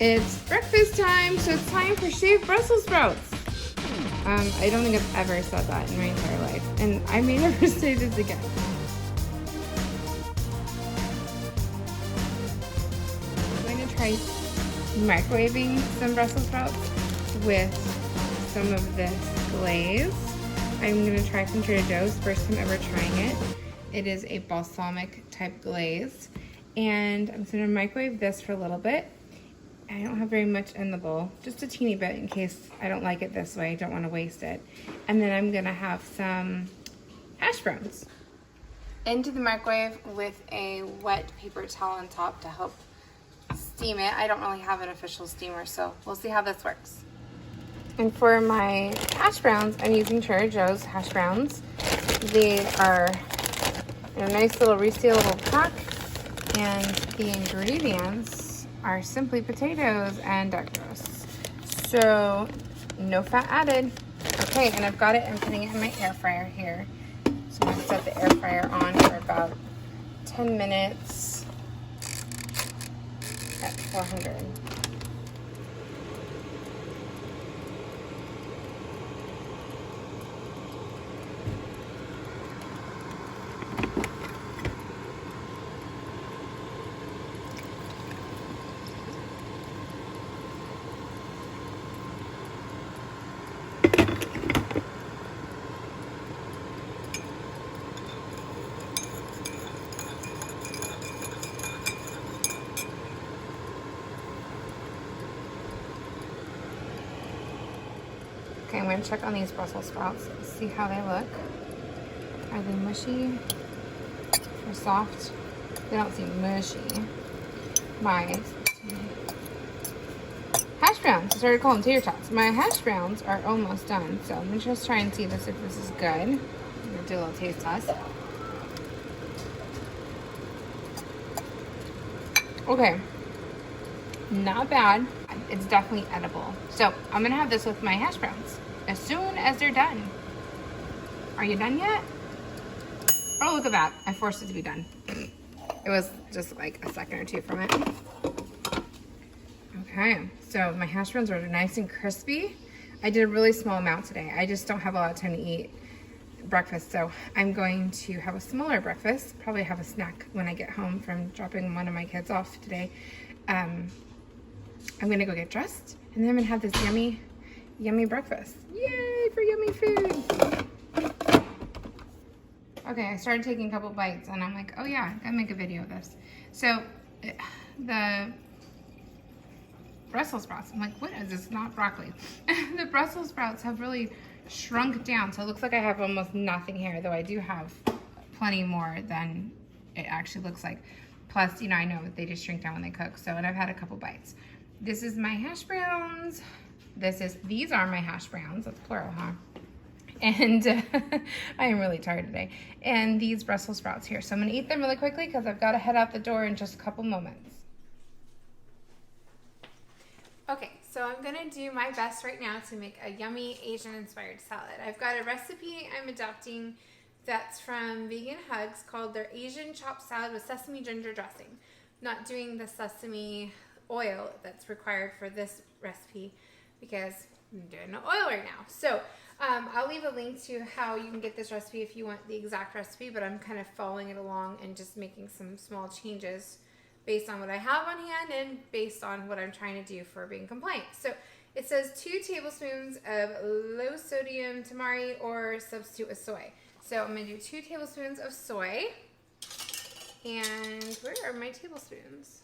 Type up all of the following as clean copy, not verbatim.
It's breakfast time, so it's time for shaved Brussels sprouts. I don't think I've ever said that in my entire life, and I may never say this again. I'm going to try microwaving some Brussels sprouts with some of this glaze. I'm going to try from Trader Joe's, first time ever trying it. It is a balsamic type glaze, and I'm going to microwave this for a little bit. I don't have very much in the bowl, just a teeny bit in case I don't like it this way. I don't want to waste it. And then I'm gonna have some hash browns. Into the microwave with a wet paper towel on top to help steam it. I don't really have an official steamer, so we'll see how this works. And for my hash browns, I'm using Trader Joe's hash browns. They are in a nice little resealable pack, and the ingredients are simply potatoes and duck roast. So no fat added. Okay, and I've got it, I'm putting it in my air fryer here. So I'm gonna set the air fryer on for about 10 minutes at 400. Okay, I'm going to check on these Brussels sprouts, see how they look. Are they mushy or soft? They don't seem mushy. My hash browns, I started to call them tater tots. My hash browns are almost done, so I'm going to just try and see if this is good. I'm going to do a little taste test. Okay, not bad. It's definitely edible. So I'm gonna have this with my hash browns as soon as they're done. Are you done yet? Oh, look at that. I forced it to be done. It was just like a second or two from it. Okay, so my hash browns are nice and crispy. I did a really small amount today. I just don't have a lot of time to eat breakfast, so I'm going to have a smaller breakfast, probably have a snack when I get home from dropping one of my kids off today. I'm gonna go get dressed, and then I'm gonna have this yummy, yummy breakfast. Yay for yummy food! Okay, I started taking a couple bites, and I'm like, oh yeah, I gotta make a video of this. So, the Brussels sprouts, I'm like, what is this? Not broccoli. The Brussels sprouts have really shrunk down, so it looks like I have almost nothing here, though I do have plenty more than it actually looks like. Plus, you know, I know that they just shrink down when they cook, so, and I've had a couple bites. This is my hash browns. These are my hash browns. That's plural, huh? And I am really tired today. And these Brussels sprouts here. So I'm gonna eat them really quickly because I've got to head out the door in just a couple moments. Okay, so I'm gonna do my best right now to make a yummy Asian-inspired salad. I've got a recipe I'm adopting that's from Vegan Hugs called their Asian chopped salad with sesame ginger dressing. Not doing the sesame oil that's required for this recipe because I'm doing no oil right now. So I'll leave a link to how you can get this recipe if you want the exact recipe, but I'm kind of following it along and just making some small changes based on what I have on hand and based on what I'm trying to do for being compliant. So it says 2 tablespoons of low sodium tamari or substitute with soy. So I'm going to do 2 tablespoons of soy. And where are my tablespoons?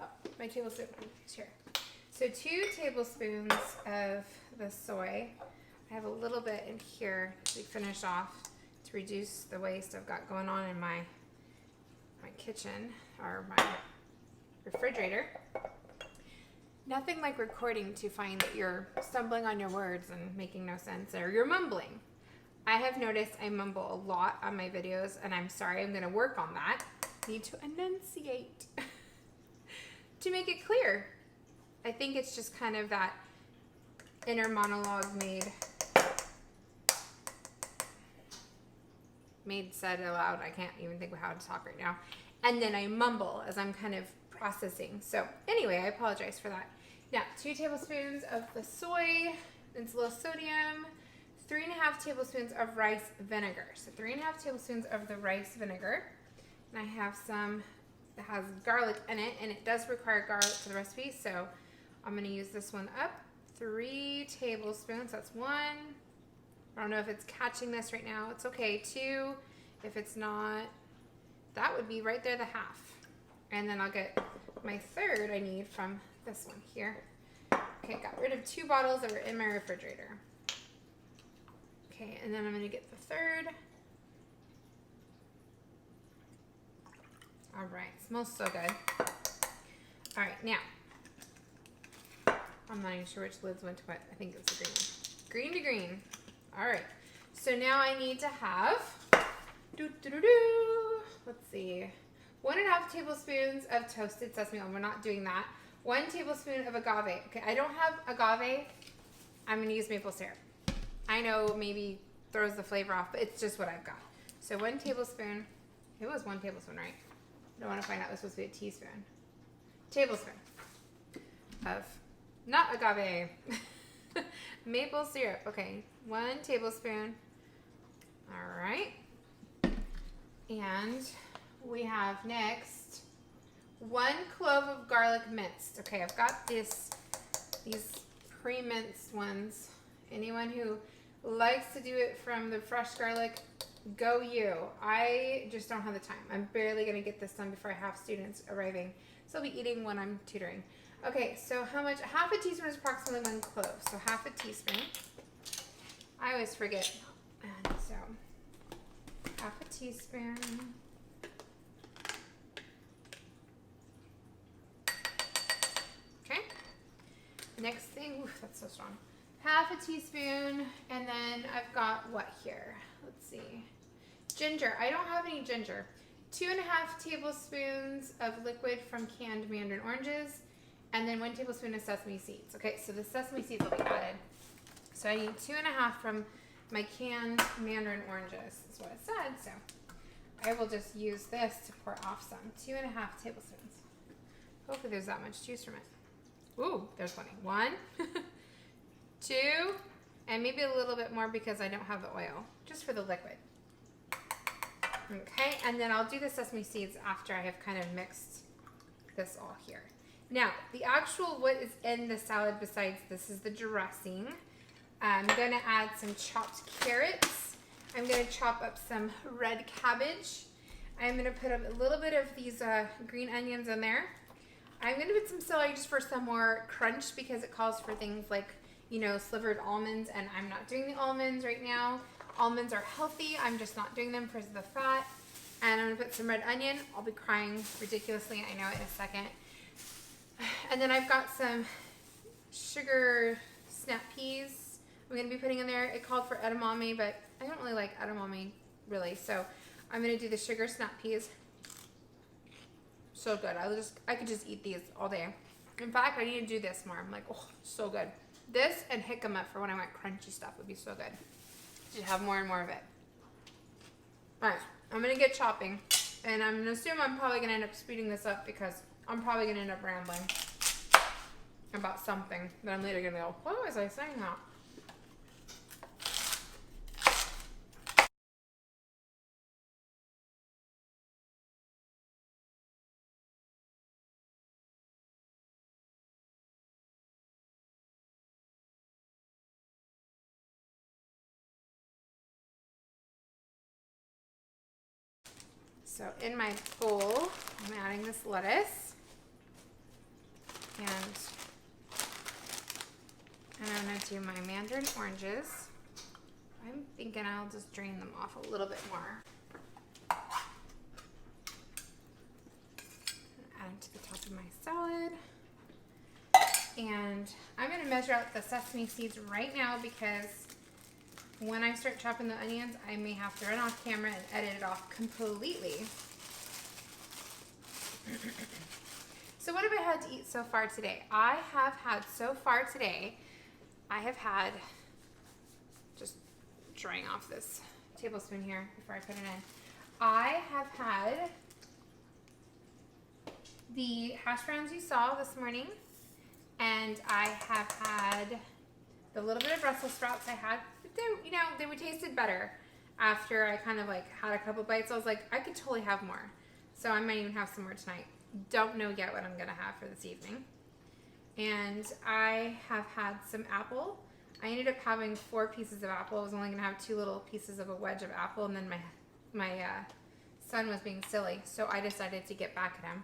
Oh, my tablespoon is here. So 2 tablespoons of the soy. I have a little bit in here to finish off to reduce the waste I've got going on in my kitchen or my refrigerator. Nothing like recording to find that you're stumbling on your words and making no sense or you're mumbling. I have noticed I mumble a lot on my videos, and I'm sorry. I'm going to work on that. Need to enunciate to make it clear. I think it's just kind of that inner monologue said aloud. I can't even think of how to talk right now. And then I mumble as I'm kind of processing. So anyway, I apologize for that. Now, 2 tablespoons of the soy, it's a little sodium, 3.5 tablespoons of rice vinegar. So 3.5 tablespoons of the rice vinegar. And I have some that has garlic in it, and it does require garlic for the recipe, so I'm going to use this one up. 3 tablespoons, that's 1. I don't know if it's catching this right now. It's okay. 2, if it's not, that would be right there, the half. And then I'll get my third I need from this one here. Okay, got rid of 2 bottles that were in my refrigerator. Okay, and then I'm going to get the third. All right, smells so good. All right, now, I'm not even sure which lids went to what. I think it was the green one. Green to green. All right, so now I need to have, let's see, 1.5 tablespoons of toasted sesame oil. We're not doing that. 1 tablespoon of agave. Okay, I don't have agave. I'm going to use maple syrup. I know maybe throws the flavor off, but it's just what I've got. So 1 tablespoon. It was 1 tablespoon, right? I don't want to find out. It was supposed to be a teaspoon. Tablespoon of, not agave, maple syrup. Okay, 1 tablespoon. All right. And we have next 1 clove of garlic minced. Okay, I've got these pre-minced ones. Anyone who likes to do it from the fresh garlic, go you. I just don't have the time. I'm barely going to get this done before I have students arriving. So I'll be eating when I'm tutoring. Okay, so how much? Half a teaspoon is approximately 1 clove. So half a teaspoon. I always forget. And so half a teaspoon. Okay. Next thing, oof, that's so strong. Half a teaspoon, and then I've got what here? Let's see. Ginger. I don't have any ginger. 2.5 tablespoons of liquid from canned mandarin oranges, and then 1 tablespoon of sesame seeds. Okay, so the sesame seeds will be added. So I need 2.5 from my canned mandarin oranges, is what it said. So I will just use this to pour off some. 2.5 tablespoons. Hopefully there's that much juice from it. Ooh, there's plenty. 1, 2, and maybe a little bit more because I don't have the oil, just for the liquid. Okay, and then I'll do the sesame seeds after I have kind of mixed this all here. Now, the actual what is in the salad besides this is the dressing. I'm going to add some chopped carrots. I'm going to chop up some red cabbage. I'm going to put a little bit of these green onions in there. I'm going to put some celery just for some more crunch because it calls for things like, you know, slivered almonds, and I'm not doing the almonds right now. Almonds are healthy. I'm just not doing them because of the fat. And I'm going to put some red onion. I'll be crying ridiculously, I know, in a second. And then I've got some sugar snap peas I'm going to be putting in there. It called for edamame, but I don't really like edamame, really. So I'm going to do the sugar snap peas. So good. I could just eat these all day. In fact, I need to do this more. I'm like, oh, so good. This and jicama for when I want crunchy stuff would be so good. You have more and more of it. All right, I'm going to get chopping. And I'm going to assume I'm probably going to end up speeding this up because I'm probably going to end up rambling about something that I'm later going to go, why was I saying that? So in my bowl, I'm adding this lettuce, and I'm going to do my mandarin oranges. I'm thinking I'll just drain them off a little bit more. Add to the top of my salad. And I'm going to measure out the sesame seeds right now because when I start chopping the onions, I may have to run off camera and edit it off completely. So what have I had to eat so far today? I have had just drying off this tablespoon here before I put it in. I have had the hash browns you saw this morning, and I have had the little bit of Brussels sprouts I had. They were tasted better after I kind of like had a couple bites. I was like, I could totally have more. So I might even have some more tonight. Don't know yet what I'm gonna have for this evening. And I have had some apple. I ended up having 4 pieces of apple. I was only gonna have 2 little pieces of a wedge of apple, and then my son was being silly, so I decided to get back at him,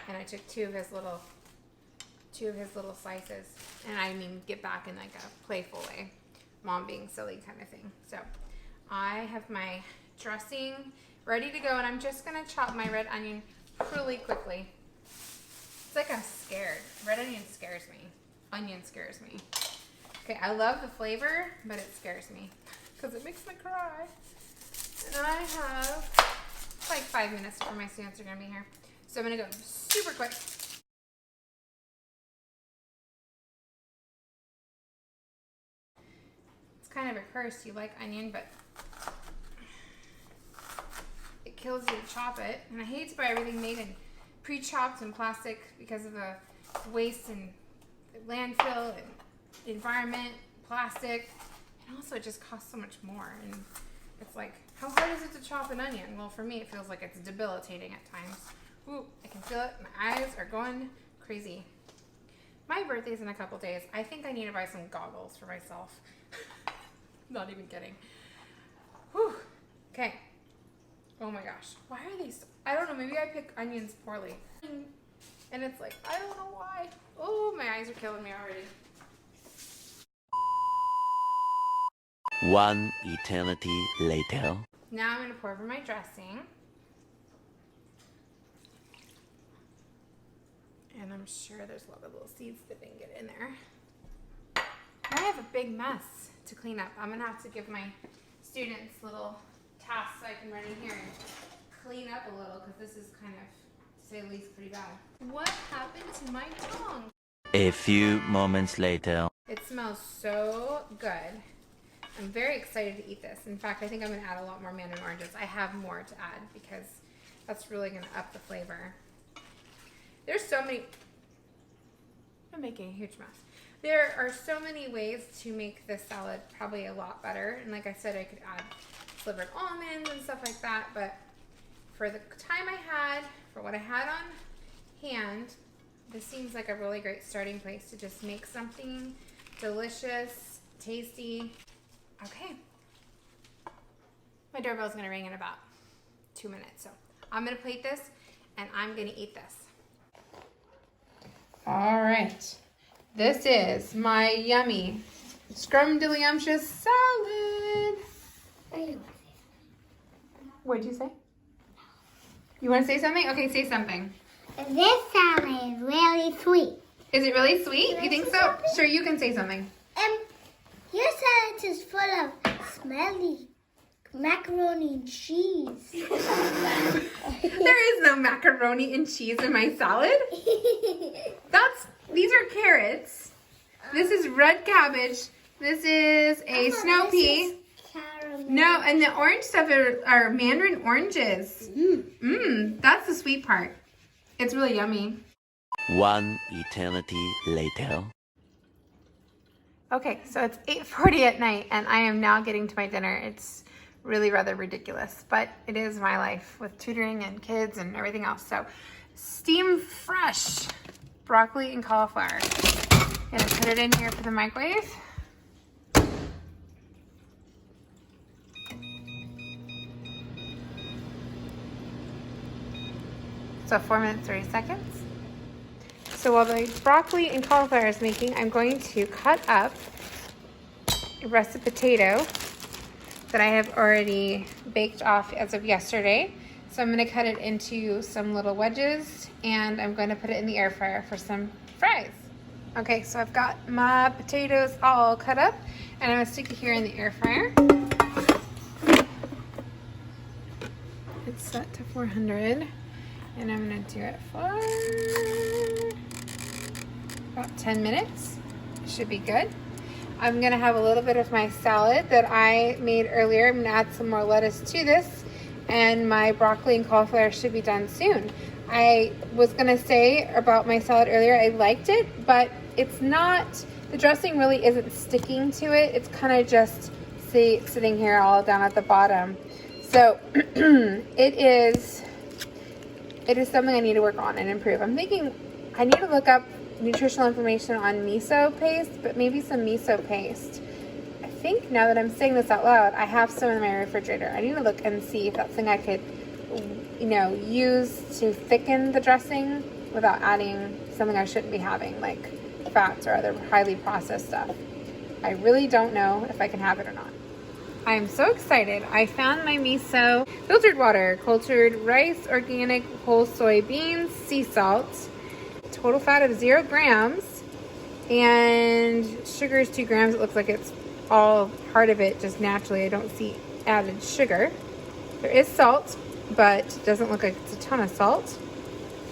and I took 2 of his little slices, and I mean get back in like a playful way, mom being silly kind of thing. So I have my dressing ready to go, and I'm just gonna chop my red onion really quickly. It's like I'm scared. Red onion scares me. Onion scares me. Okay, I love the flavor, but it scares me because it makes me cry. And I have like 5 minutes before my students are gonna be here. So I'm gonna go super quick. It's kind of a curse. You like onion, but it kills you to chop it. And I hate to buy everything made in pre-chopped and plastic because of the waste and landfill and environment, plastic, and also it just costs so much more. And it's like, how hard is it to chop an onion? Well, for me, it feels like it's debilitating at times. Ooh, I can feel it. My eyes are going crazy. My birthday's in a couple days. I think I need to buy some goggles for myself. Not even kidding. Whew. Okay. Oh my gosh. Why are these? I don't know. Maybe I pick onions poorly. And it's like, I don't know why. Oh, my eyes are killing me already. One eternity later. Now I'm going to pour over my dressing. And I'm sure there's a lot of little seeds that didn't get in there. I have a big mess to clean up. I'm going to have to give my students little tasks so I can run in here and clean up a little, because this is kind of, to say the least, pretty bad. What happened to my tongue? A few moments later. It smells so good. I'm very excited to eat this. In fact, I think I'm going to add a lot more mandarin oranges. I have more to add because that's really going to up the flavor. There's so many... I'm making a huge mess. There are so many ways to make this salad probably a lot better. And like I said, I could add slivered almonds and stuff like that. But for the time I had, for what I had on hand, this seems like a really great starting place to just make something delicious, tasty. Okay. My doorbell's gonna ring in about 2 minutes. So I'm gonna plate this and I'm gonna eat this. All right. This is my yummy scrumdiddlyumptious salad. What'd you say? You wanna say something? Okay, say something. This salad is really sweet. Is it really sweet? You think so? Sure, you can say something. Your salad is full of smelly macaroni and cheese. There is no macaroni and cheese in my salad. These are carrots. This is red cabbage. This is a snow pea. No, and the orange stuff are mandarin oranges. That's the sweet part. It's really yummy. One eternity later. Okay, so it's 8:40 at night, and I am now getting to my dinner. It's really rather ridiculous, but it is my life with tutoring and kids and everything else. So, steam fresh broccoli and cauliflower. I'm gonna put it in here for the microwave. So 4 minutes, 30 seconds. So while the broccoli and cauliflower is making, I'm going to cut up a russet potato that I have already baked off as of yesterday. So I'm going to cut it into some little wedges, and I'm going to put it in the air fryer for some fries. Okay, so I've got my potatoes all cut up, and I'm going to stick it here in the air fryer. It's set to 400, and I'm going to do it for about 10 minutes. Should be good. I'm gonna have a little bit of my salad that I made earlier. I'm gonna add some more lettuce to this, and my broccoli and cauliflower should be done soon. I was gonna say about my salad earlier, I liked it, but it's not, the dressing really isn't sticking to it. It's kind of just sitting here all down at the bottom. So it is something I need to work on and improve. I'm thinking I need to look up nutritional information on miso paste, but maybe some miso paste. I think now that I'm saying this out loud, I have some in my refrigerator. I need to look and see if that's something I could, you know, use to thicken the dressing without adding something I shouldn't be having, like fats or other highly processed stuff. I really don't know if I can have it or not. I'm so excited. I found my miso, filtered water, cultured rice, organic whole soybeans, sea salt, total fat of 0 grams, and sugar is 2 grams. It looks like it's all part of it just naturally. I don't see added sugar. There is salt, but it doesn't look like it's a ton of salt.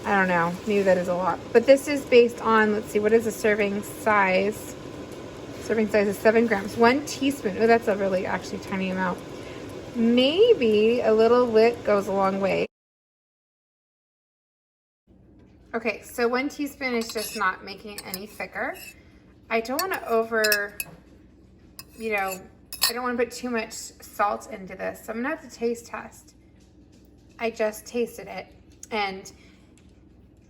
I don't know, maybe that is a lot. But this is based on, let's see, what is the serving size? Serving size is 7 grams. 1 teaspoon. Oh, that's a really actually tiny amount. Maybe a little bit goes a long way. Okay, so 1 teaspoon is just not making it any thicker. I don't want to I don't want to put too much salt into this. So I'm gonna have to taste test. I just tasted it and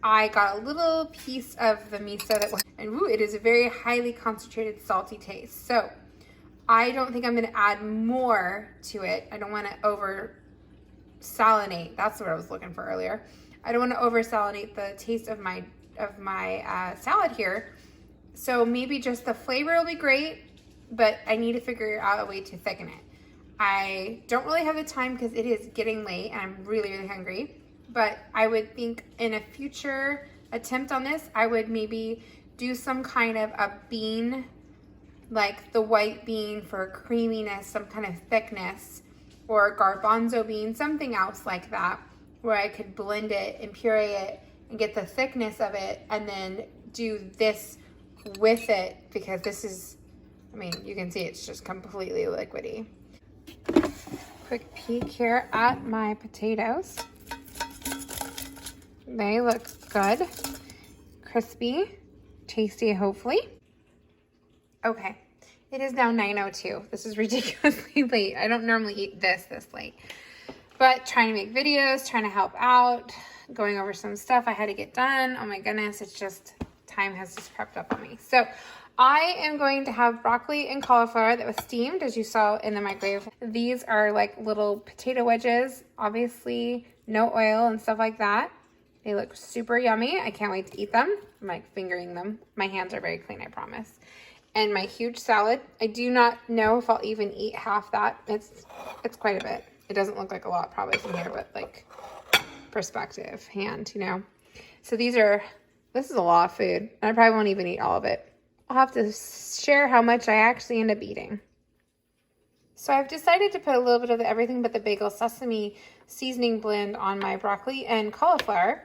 I got a little piece of the miso that was, and ooh, it is a very highly concentrated salty taste. So I don't think I'm gonna add more to it. I don't wanna over salinate. That's what I was looking for earlier. I don't wanna over salinate the taste of my salad here. So maybe just the flavor will be great, but I need to figure out a way to thicken it. I don't really have the time because it is getting late and I'm really, really hungry. But I would think in a future attempt on this, I would maybe do some kind of a bean, like the white bean for creaminess, some kind of thickness, or garbanzo bean, something else like that, where I could blend it and puree it and get the thickness of it and then do this with it, because this is, I mean, you can see it's just completely liquidy. Quick peek here at my potatoes. They look good, crispy, tasty, hopefully. Okay, it is now 9:02. This is ridiculously late. I don't normally eat this late, but trying to make videos, trying to help out, going over some stuff I had to get done. Oh my goodness, it's just, time has just crept up on me. So I am going to have broccoli and cauliflower that was steamed, as you saw in the microwave. These are like little potato wedges, obviously no oil and stuff like that. They look super yummy. I can't wait to eat them. I'm like fingering them. My hands are very clean, I promise. And my huge salad. I do not know if I'll even eat half that. It's quite a bit. It doesn't look like a lot probably from here, but like perspective, hand, you know. So this is a lot of food. I probably won't even eat all of it. I'll have to share how much I actually end up eating. So I've decided to put a little bit of the everything but the bagel sesame seasoning blend on my broccoli and cauliflower.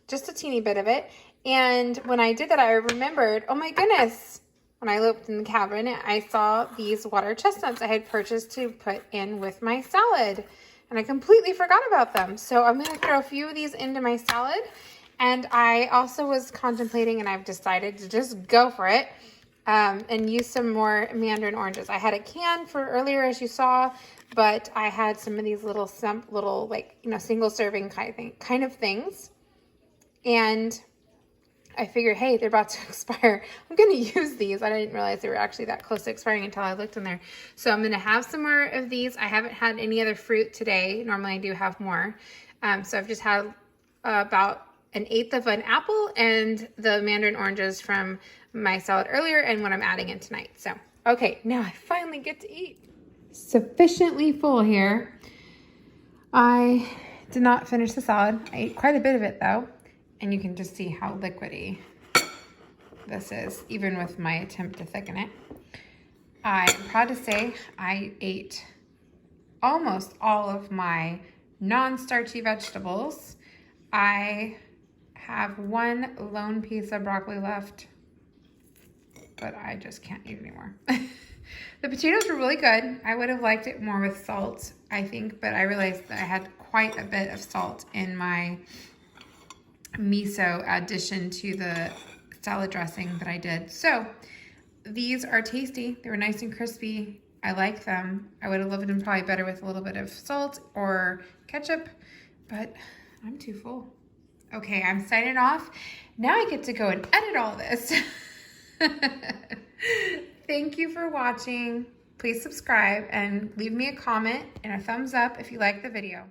Just a teeny bit of it. And when I did that, I remembered, oh my goodness, when I looked in the cabinet, I saw these water chestnuts I had purchased to put in with my salad. And I completely forgot about them. So I'm going to throw a few of these into my salad. And I also was contemplating, and I've decided to just go for it, and use some more mandarin oranges. I had a can for earlier, as you saw, but I had some of these little like, you know, single serving kind of things. And I figured, hey, they're about to expire. I'm going to use these. I didn't realize they were actually that close to expiring until I looked in there. So I'm going to have some more of these. I haven't had any other fruit today. Normally I do have more. So I've just had about 1/8 of an apple and the mandarin oranges from my salad earlier and what I'm adding in tonight. So, okay, now I finally get to eat. Sufficiently full here. I did not finish the salad. I ate quite a bit of it though. And you can just see how liquidy this is, even with my attempt to thicken it. I'm proud to say I ate almost all of my non-starchy vegetables. I have one lone piece of broccoli left, but I just can't eat anymore. The potatoes were really good. I would have liked it more with salt, I think, but I realized that I had quite a bit of salt in my miso addition to the salad dressing that I did. So these are tasty. They were nice and crispy. I like them. I would have loved them probably better with a little bit of salt or ketchup, but I'm too full. Okay, I'm signing off. Now I get to go and edit all this. Thank you for watching. Please subscribe and leave me a comment and a thumbs up if you like the video.